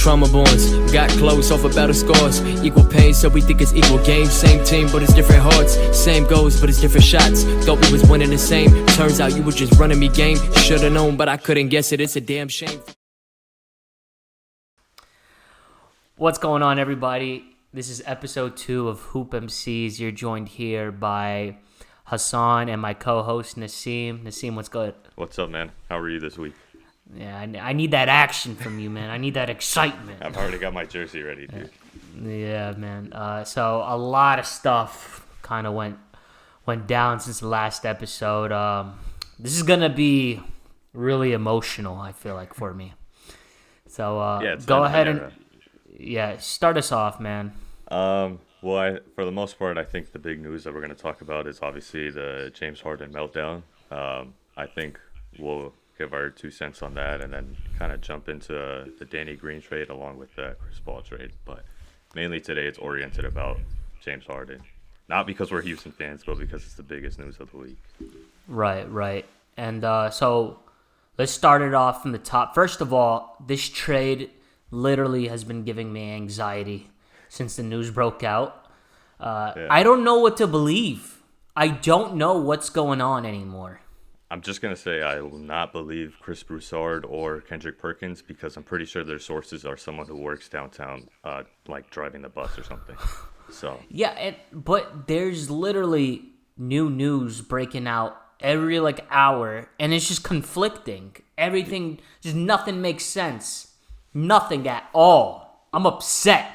trauma bonds. Got close off of battle scars. Equal pain, so we think it's equal game. Same team, but it's different hearts. Same goals, but it's different shots. Thought we was winning the same. Turns out you were just running me game. Should've known, but I couldn't guess it. It's a damn shame. What's going on, everybody? This is episode 2 of Hoop MCs. You're joined here by Hassan and my co-host Nassim. Nassim, what's good? What's up, man? How are you this week? Yeah, I need that action from you, man. I need that excitement. I've already got my jersey ready, dude. Yeah, man. So a lot of stuff kind of went down since the last episode. This is gonna be really emotional, I feel like, for me. So go ahead and start us off, man. Well, for the most part, I think the big news that we're going to talk about is obviously the James Harden meltdown. I think we'll give our 2 cents on that and then kind of jump into the Danny Green trade along with the Chris Paul trade. But mainly today it's oriented about James Harden. Not because we're Houston fans, but because it's the biggest news of the week. Right. And so let's start it off from the top. First of all, this trade literally has been giving me anxiety since the news broke out. I don't know what to believe. I don't know what's going on anymore. I'm just going to say I will not believe Chris Broussard or Kendrick Perkins because I'm pretty sure their sources are someone who works downtown, like driving the bus or something. So yeah, but there's literally new news breaking out every hour, and it's just conflicting. Everything, just nothing makes sense. Nothing at all. I'm upset.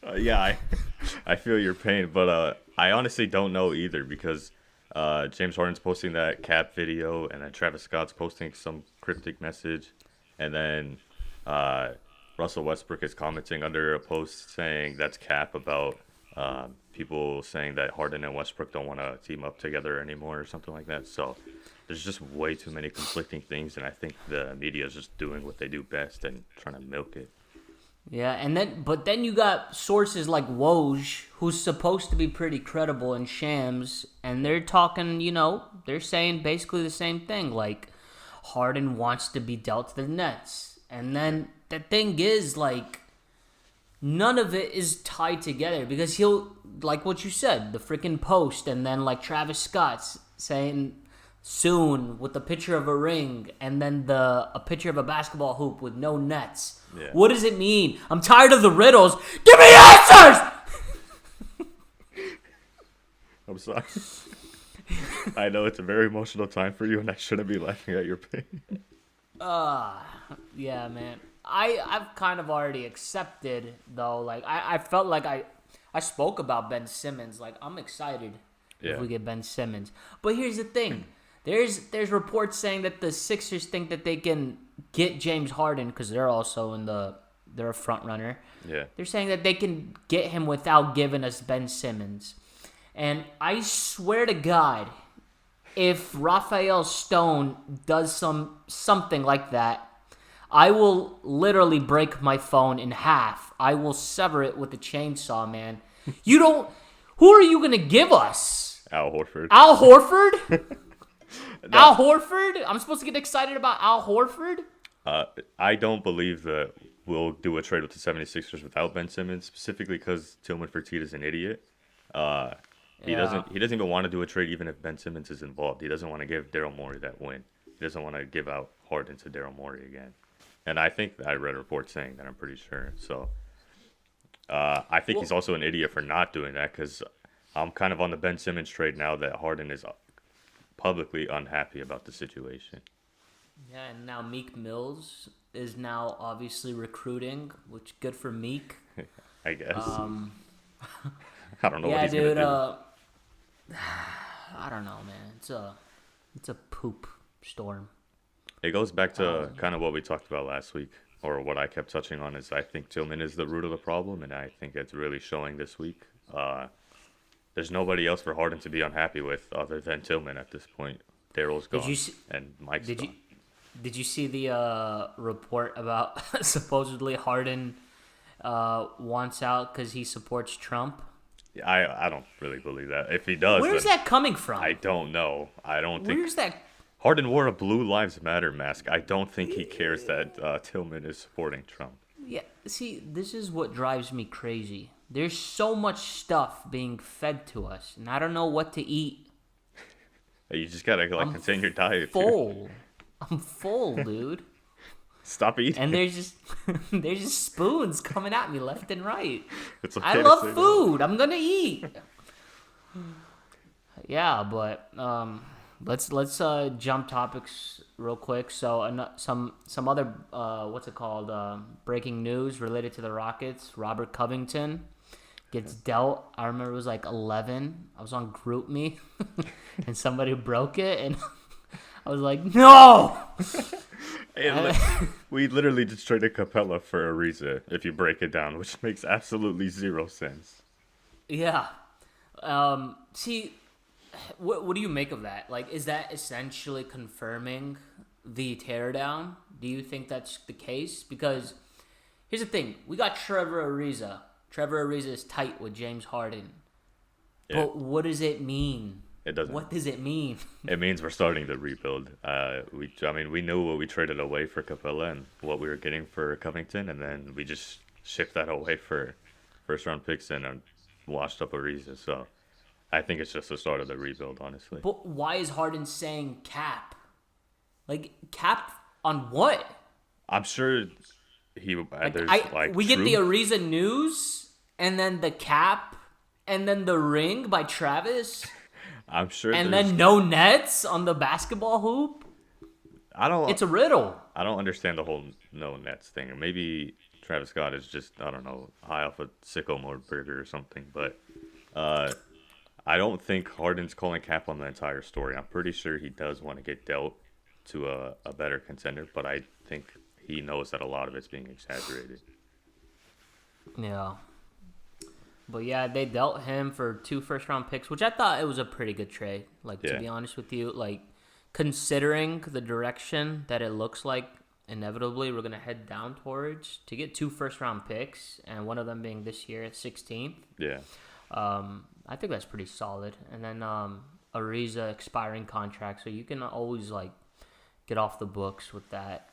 I feel your pain, but I honestly don't know either because James Harden's posting that cap video, and then Travis Scott's posting some cryptic message, and then Russell Westbrook is commenting under a post saying that's cap about people saying that Harden and Westbrook don't want to team up together anymore or something like that. So there's just way too many conflicting things, and I think the media is just doing what they do best and trying to milk it. Yeah, but then you got sources like Woj, who's supposed to be pretty credible, and Shams, and they're talking, they're saying basically the same thing, like Harden wants to be dealt to the Nets. And then the thing is, none of it is tied together because he'll, like what you said, the freaking post, and then Travis Scott's saying soon with a picture of a ring, and then a picture of a basketball hoop with no nets. Yeah. What does it mean? I'm tired of the riddles. Give me answers! I'm sorry. I know it's a very emotional time for you, and I shouldn't be laughing at your pain. Yeah, man. I've kind of already accepted, though. I felt like I spoke about Ben Simmons. I'm excited if we get Ben Simmons. But here's the thing. There's reports saying that the Sixers think that they can get James Harden because they're also they're a front runner. Yeah. They're saying that they can get him without giving us Ben Simmons. And I swear to God, if Raphael Stone does something like that, I will literally break my phone in half. I will sever it with a chainsaw, man. Who are you going to give us? Al Horford. Al Horford? No. Al Horford? I'm supposed to get excited about Al Horford? I don't believe that we'll do a trade with the 76ers without Ben Simmons, specifically because Tillman Fertitta's an idiot. He doesn't even want to do a trade even if Ben Simmons is involved. He doesn't want to give Daryl Morey that win. He doesn't want to give out Harden to Daryl Morey again. And I think I read a report saying that, I'm pretty sure. So I think he's also an idiot for not doing that because I'm kind of on the Ben Simmons trade now that Harden is publicly unhappy about the situation. Yeah, and now Meek Mills is now obviously recruiting, which good for Meek. I guess. I don't know what he's dude, gonna do. I don't know, man. It's a poop storm. It goes back to kind of what we talked about last week, or what I kept touching on, is I think Tillman is the root of the problem, and I think it's really showing this week. There's nobody else for Harden to be unhappy with other than Tillman at this point. Daryl's gone, and Mike's gone. Did you see the report about supposedly Harden wants out because he supports Trump? I don't really believe that. If he does, where's that coming from? I don't know. I don't think. Where's that? Harden wore a Blue Lives Matter mask. I don't think he cares that Tillman is supporting Trump. Yeah, see, this is what drives me crazy. There's so much stuff being fed to us, and I don't know what to eat. You just gotta contain your diet. Full. I'm full, dude. Stop eating. And there's just spoons coming at me left and right. It's okay I to love say food. I'm gonna eat. Yeah, but let's jump topics real quick. So some other what's it called? Breaking news related to the Rockets. Robert Covington gets dealt. I remember it was like 11. I was on GroupMe, and somebody broke it, and I was like, no. We literally just traded Capella for Ariza, if you break it down, which makes absolutely zero sense. Yeah. See, what do you make of that? Like, is that essentially confirming the teardown? Do you think that's the case? Because here's the thing. We got Trevor Ariza. Trevor Ariza is tight with James Harden. Yeah. But what does it mean? It doesn't. What does it mean? It means we're starting to rebuild. We knew what we traded away for Capella and what we were getting for Covington, and then we just shipped that away for first-round picks and washed up Ariza. So I think it's just the start of the rebuild, honestly. But why is Harden saying cap? Like, cap on what? I'm sure we get the Ariza news, and then the cap, and then the ring by Travis. I'm sure. And then no nets on the basketball hoop. It's a riddle. I don't understand the whole no nets thing. Or maybe Travis Scott is just, I don't know, high off a sycamore burger or something. But I don't think Harden's calling cap on the entire story. I'm pretty sure he does want to get dealt to a better contender, but I think he knows that a lot of it's being exaggerated. Yeah. But yeah, they dealt him for 2 first-round picks, which I thought it was a pretty good trade. To be honest with you, considering the direction that it looks like inevitably we're going to head down towards, to get 2 first-round picks, and one of them being this year at 16th. Yeah. I think that's pretty solid. And then Ariza expiring contract, so you can always, get off the books with that.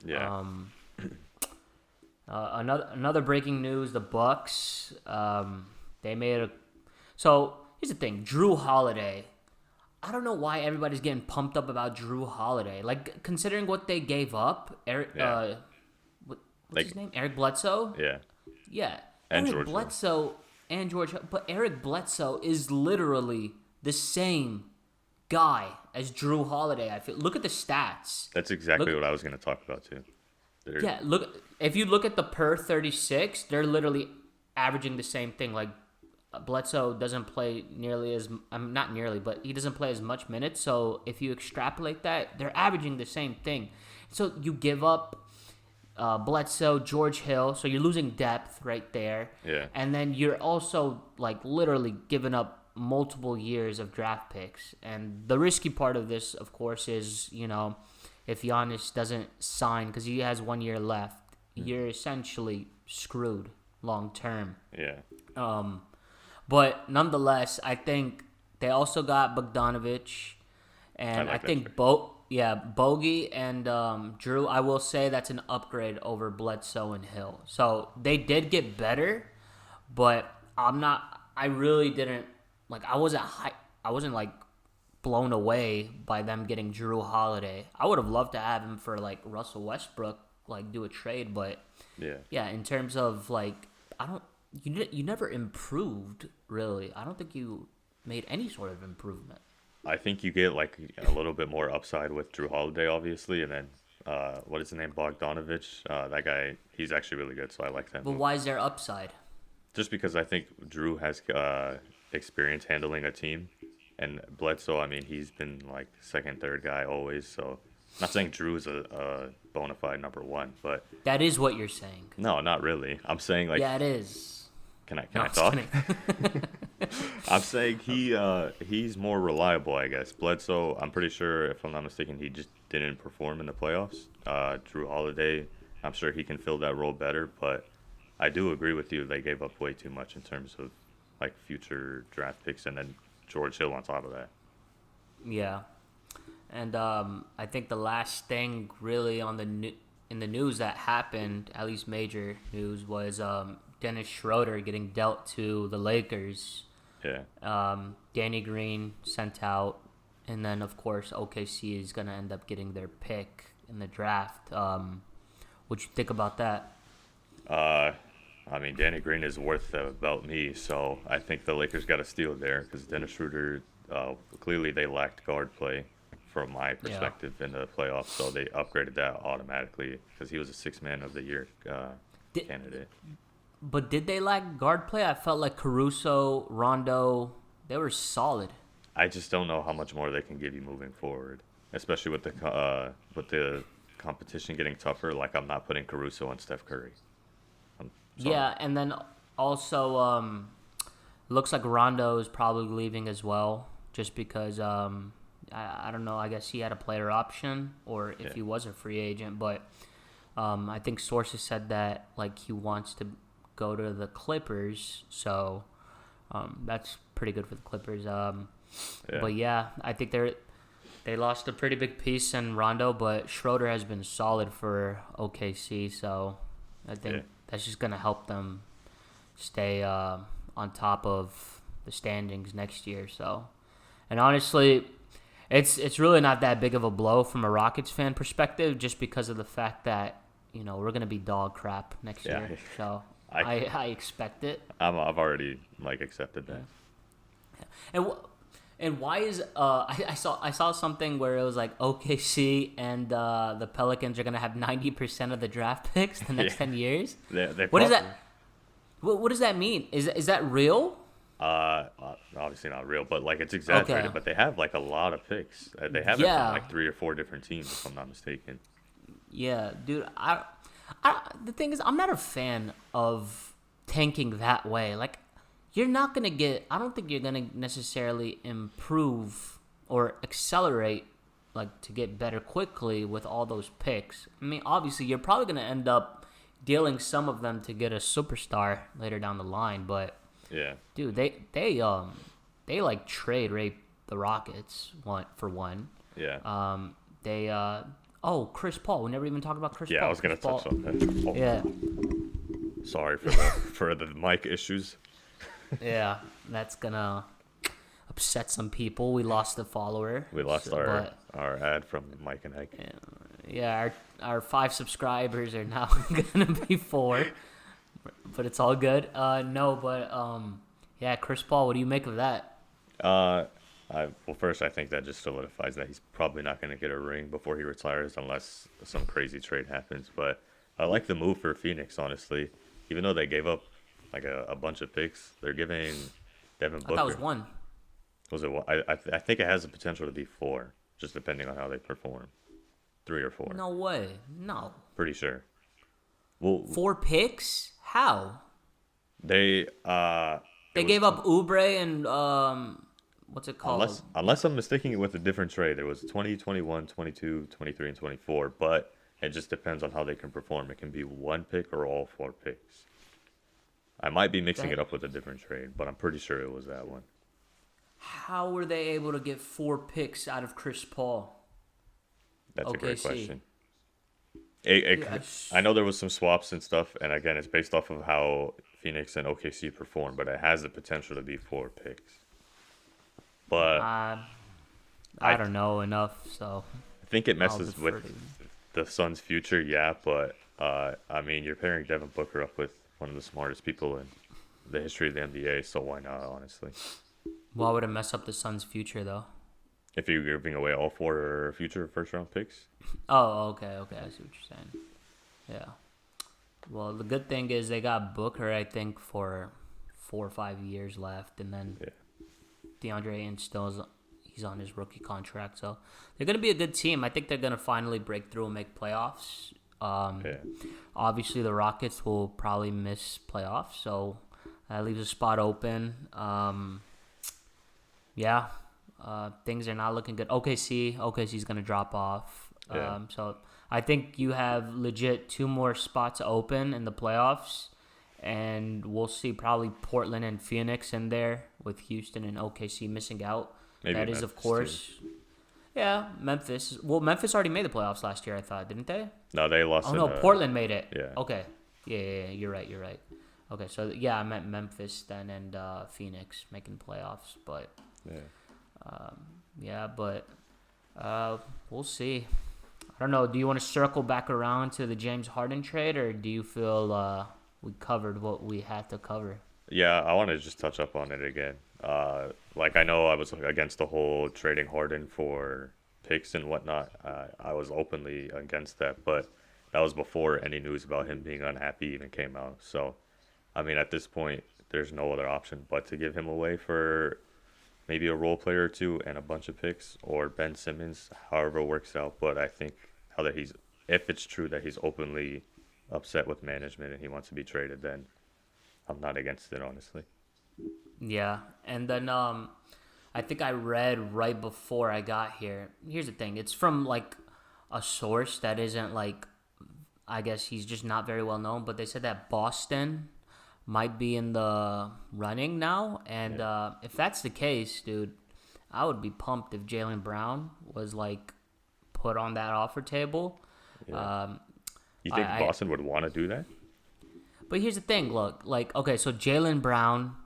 Yeah. Another breaking news: the Bucks. They made a. So here's the thing: Drew Holiday. I don't know why everybody's getting pumped up about Drew Holiday. Considering what they gave up, Eric. Yeah. What's his name? Eric Bledsoe. Yeah. Yeah. And Eric George Bledsoe and George, but Eric Bledsoe is literally the same guy as Drew Holiday. I feel. Look at the stats. That's exactly what I was going to talk about too. Yeah, look. If you look at the per 36, they're literally averaging the same thing. Bledsoe doesn't play nearly as not nearly, but he doesn't play as much minutes. So if you extrapolate that, they're averaging the same thing. So you give up Bledsoe, George Hill, so you're losing depth right there. Yeah. And then you're also literally giving up multiple years of draft picks. And the risky part of this, of course, is if Giannis doesn't sign, because he has 1 year left, you're essentially screwed long term. Yeah. But nonetheless, I think they also got Bogdanovich, and I think Bogey and Drew. I will say that's an upgrade over Bledsoe and Hill. So they did get better, but I really didn't I wasn't blown away by them getting Drew Holiday. I would have loved to have him for Russell Westbrook, do a trade, but yeah, in terms of you never improved really. I don't think you made any sort of improvement. I think you get a little bit more upside with Drew Holiday, obviously, and then what is his name, Bogdanovich? That guy, he's actually really good, so I like that. But why is there upside? Just because I think Drew has experience handling a team. And Bledsoe, I mean, he's been second, third guy always. So, I'm not saying Drew is a bona fide number 1, but that is what you're saying. No, not really. I'm saying yeah, it is. Can I talk? I'm saying he's more reliable, I guess. Bledsoe, I'm pretty sure, if I'm not mistaken, he just didn't perform in the playoffs. Drew Holiday, I'm sure he can fill that role better, but I do agree with you. They gave up way too much in terms of future draft picks, and then George Hill on top of that. Yeah. And I think the last thing really on in the news that happened, at least major news, was Dennis Schroeder getting dealt to the Lakers. Yeah. Danny Green sent out, and then of course OKC is gonna end up getting their pick in the draft. What you think about that? I mean, Danny Green is worth about me, so I think the Lakers got to steal there because Dennis Schroeder, clearly they lacked guard play from my perspective in the playoffs, so they upgraded that automatically because he was a six-man of the year candidate. But did they lack guard play? I felt like Caruso, Rondo, they were solid. I just don't know how much more they can give you moving forward, especially with the competition getting tougher. Like, I'm not putting Caruso on Steph Curry. Yeah, and then also looks like Rondo is probably leaving as well, just because I don't know. I guess he had a player option, or if he was a free agent. But I think sources said that like he wants to go to the Clippers, so that's pretty good for the Clippers. But yeah, I think they lost a pretty big piece in Rondo, but Schroeder has been solid for OKC, so I think that's just gonna help them stay on top of the standings next year. So, and honestly, it's really not that big of a blow from a Rockets fan perspective, just because of the fact that we're gonna be dog crap next year. So I expect it. I've already accepted that. And why is I saw something where it was like OKC and the Pelicans are gonna have 90% of the draft picks the next 10 years. What is that? What does that mean? Is that real? Obviously not real, but it's exaggerated. Okay. But they have a lot of picks. They have it from 3 or 4 different teams, if I'm not mistaken. Yeah, dude. The thing is, I'm not a fan of tanking that way. You're not gonna get. I don't think you're gonna necessarily improve or accelerate, to get better quickly with all those picks. I mean, obviously, you're probably gonna end up dealing some of them to get a superstar later down the line. But yeah, dude, they trade rape the Rockets for one. Yeah. Chris Paul. We never even talked about Chris Paul. Yeah, I was gonna touch on that. Oh. Yeah. Sorry for the mic issues. Yeah, that's gonna upset some people. We lost a follower. We lost our ad from Mike and Ike. Yeah, our 5 subscribers are now gonna be 4, but it's all good. Chris Paul. What do you make of that? First, I think that just solidifies that he's probably not going to get a ring before he retires unless some crazy trade happens. But I like the move for Phoenix, honestly. Even though they gave up a bunch of picks, they're giving Devin Booker. I thought it was 1. Was it 1? I think it has the potential to be 4, just depending on how they perform. 3 or 4. No way. No. Pretty sure. Well, 4 picks? How? They gave up Oubre and what's it called? Unless I'm mistaking it with a different trade. There was 20, 21, 22, 23, and 24, but it just depends on how they can perform. It can be 1 pick or all 4 picks. I might be mixing it up with a different trade, but I'm pretty sure it was that one. How were they able to get 4 picks out of Chris Paul? That's a great question. I know there was some swaps and stuff, and again, it's based off of how Phoenix and OKC perform, but it has the potential to be 4 picks. But I don't know enough, so I think it messes with the Suns' future, but I mean, you're pairing Devin Booker up with one of the smartest people in the history of the NBA, so why not, honestly? Why would it mess up the Suns' future, though? If you're giving away all 4 future first-round picks? Oh, okay, I see what you're saying. Yeah. Well, the good thing is they got Booker, I think, for 4 or 5 years left, and then DeAndre Ayton he's on his rookie contract, so they're going to be a good team. I think they're going to finally break through and make playoffs. Obviously, the Rockets will probably miss playoffs, so that leaves a spot open. Things are not looking good. OKC's going to drop off. So I think you have legit 2 more spots open in the playoffs, and we'll see probably Portland and Phoenix in there with Houston and OKC missing out. Maybe that is, of course, Yeah, Memphis. Well, Memphis already made the playoffs last year, I thought, didn't they? No, they lost. Oh no, Portland made it. Yeah. Okay. Yeah. You're right. Okay, so yeah, I meant Memphis then and Phoenix making playoffs, but we'll see. I don't know. Do you want to circle back around to the James Harden trade, or do you feel we covered what we had to cover? Yeah, I want to just touch up on it again. Like, I know I was against the whole trading Harden for picks and whatnot. I was openly against that, but that was before any news about him being unhappy even came out. So, I mean, at this point, there's no other option but to give him away for maybe a role player or two and a bunch of picks, or Ben Simmons, however it works out. But I think if it's true that he's openly upset with management and he wants to be traded, then I'm not against it, honestly. Yeah, and then I think I read right before I got here. Here's the thing. It's from, like, a source that isn't, like, I guess he's just not very well known, but they said that Boston might be in the running now, and if that's the case, dude, I would be pumped if Jaylen Brown was, like, put on that offer table. Yeah. You think Boston would want to do that? But here's the thing, look, like, okay, so Jaylen Brown,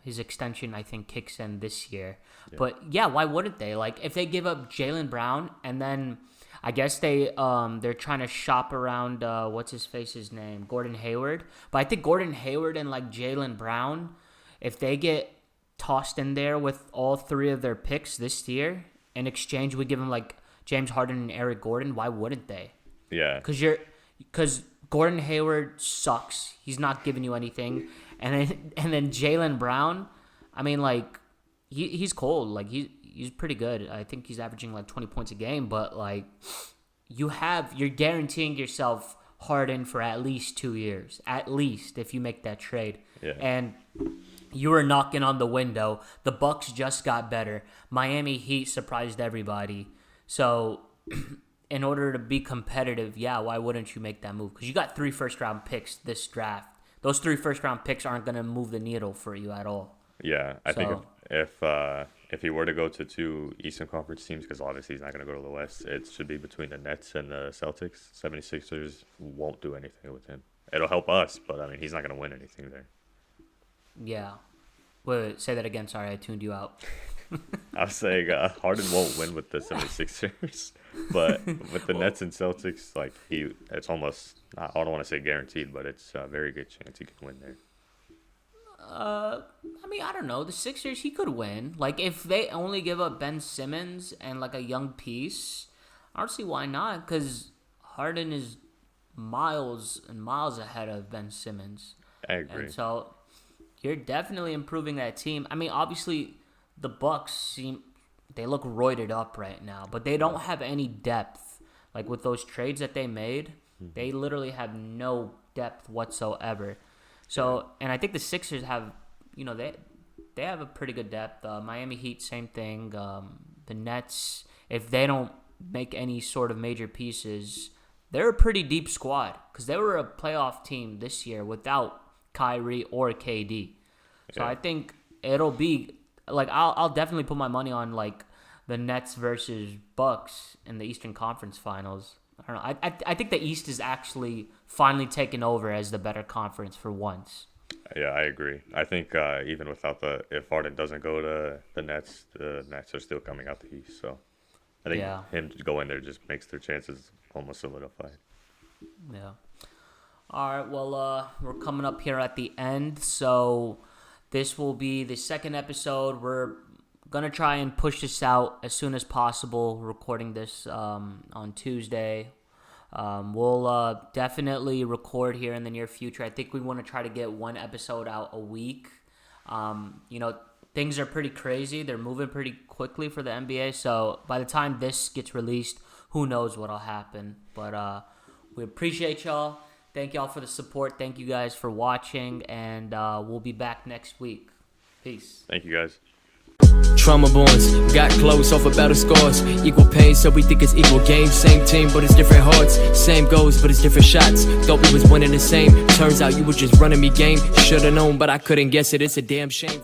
his extension, I think, kicks in this year. Yeah. But yeah, why wouldn't they? Like, if they give up Jaylen Brown, and then I guess they're trying to shop around what's his face's name, Gordon Hayward. But I think Gordon Hayward and, like, Jaylen Brown, if they get tossed in there with all three of their picks this year, in exchange we give them, like, James Harden and Eric Gordon, why wouldn't they? Yeah. Because Gordon Hayward sucks. He's not giving you anything. And then Jaylen Brown, I mean, like, he's cold. Like, he's pretty good. I think he's averaging, like, 20 points a game. But, like, you're guaranteeing yourself Harden for at least 2 years. At least, if you make that trade. Yeah. And you were knocking on the window. The Bucks just got better. Miami Heat surprised everybody. So in order to be competitive, yeah, why wouldn't you make that move? Because you got 3 first-round picks this draft. Those 3 first-round picks aren't going to move the needle for you at all. Yeah, I think if he were to go to 2 Eastern Conference teams, because obviously he's not going to go to the West, it should be between the Nets and the Celtics. 76ers won't do anything with him. It'll help us, but, I mean, he's not going to win anything there. Yeah. Wait, say that again. Sorry, I tuned you out. I was saying Harden won't win with the 76ers, but with the Nets and Celtics, like, it's almost, I don't want to say guaranteed, but it's a very good chance he can win there. I mean, I don't know. The Sixers, he could win. Like, if they only give up Ben Simmons and, like, a young piece, I don't see why not, because Harden is miles and miles ahead of Ben Simmons. I agree. And so you're definitely improving that team. I mean, obviously, the Bucks they look roided up right now, but they don't have any depth. Like, with those trades that they made, they literally have no depth whatsoever. So, and I think the Sixers have, they have a pretty good depth. Miami Heat, same thing. The Nets, if they don't make any sort of major pieces, they're a pretty deep squad, because they were a playoff team this year without Kyrie or KD. So I think it'll be, like, I'll definitely put my money on, like, the Nets versus Bucks in the Eastern Conference Finals. I don't know. I think the East is actually finally taken over as the better conference for once. Yeah, I agree. I think even without if Harden doesn't go to the Nets are still coming out the East. So I think him going there just makes their chances almost solidified. Yeah. All right. Well, we're coming up here at the end, so this will be the second episode. We're going to try and push this out as soon as possible, recording this on Tuesday. We'll definitely record here in the near future. I think we want to try to get 1 episode out a week. Things are pretty crazy. They're moving pretty quickly for the NBA. So by the time this gets released, who knows what'll happen. But we appreciate y'all. Thank y'all for the support. Thank you guys for watching. And we'll be back next week. Peace. Thank you, guys. Trauma bonds, got close off of battle scars. Equal pain, so we think it's equal game. Same team, but it's different hearts. Same goals, but it's different shots. Thought we was winning the same. Turns out you were just running me game. Should've known, but I couldn't guess it. It's a damn shame.